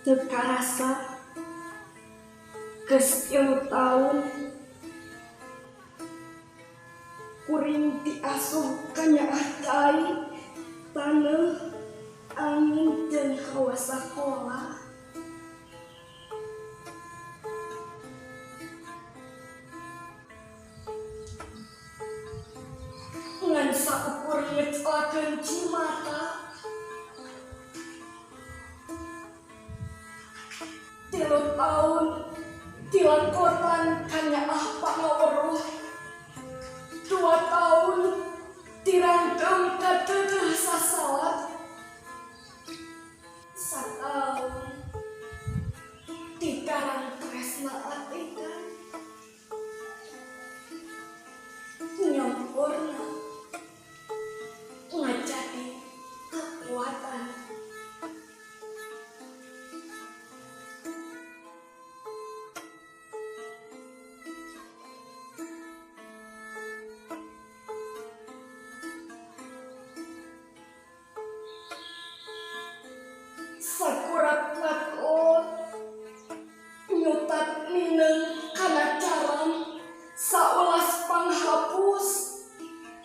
teu karasa geus 3 taun kuring diasuh ka Nyaah Cai taneuh angin jeung hawa sakola. Ngan saukur ngecelakeun Cimata 3 taun dilakotan ka Nyaah Pangaweruh, 2 taun dirangkeum ka Teueuh Sasalat, 1 taun dikarang tresna atikan, nyampurna ngajadi kekuatan. Sakurat latkot nyutat mineng kana caram saulas panghapus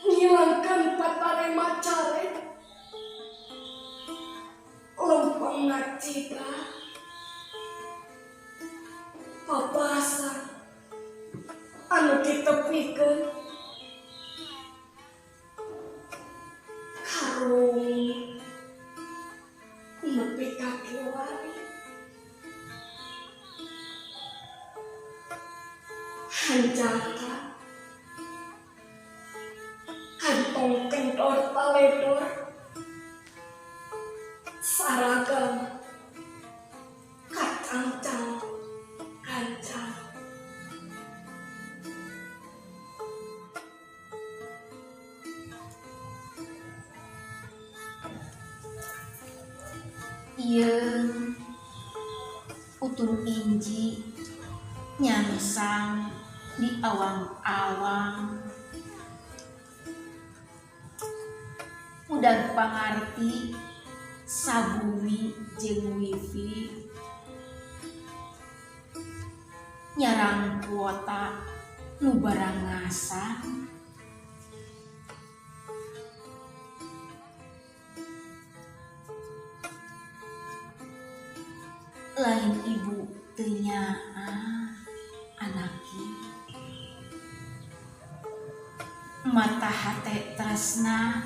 ngilangkeun patarema caret lempengna cita papasan anu ditepikeun karung nepi ka kiwari hanjaka kantong kendor taledor saragam kacangcang kancang. Ieu utun inji nyangsang di awang-awang udag pangarti sabumi jeung wifi nyarang kuota nu barang ngasang lain ibu teu nyaah anaki mata hate tresna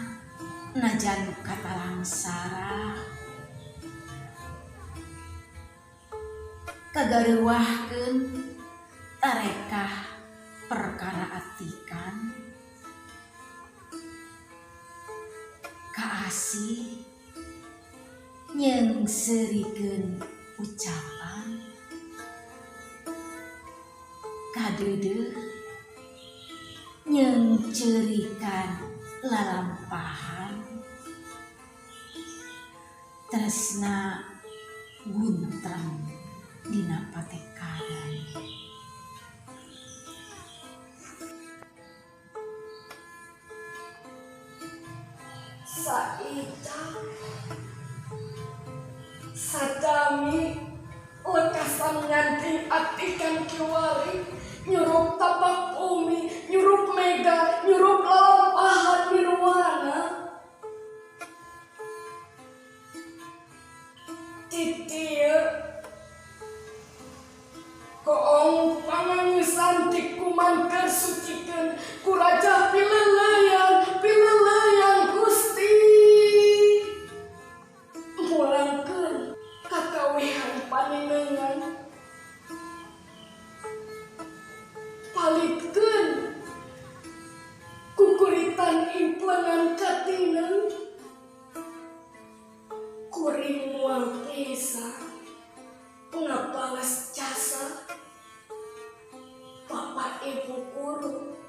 najan katalangsara kagareuwahkeun tarekah perkara atikan kaasih nyeungseurikeun ucapan kadeudeuh nyeungceurikan lalampahan tresna guntrem dina patekadan. Saita sadami lekasan nganting atikan kiwari nyurup tapak umi nyurup mega nyurup lalampahan nirwana titiu koong pangangisan tikuman kesucikeun ku raja pileleyan Gusti mulangkeun kakawihan paninengan palitkeun kukuritan implenan katineng kuring moal pesa ngapales jasa Bapak Ibu guru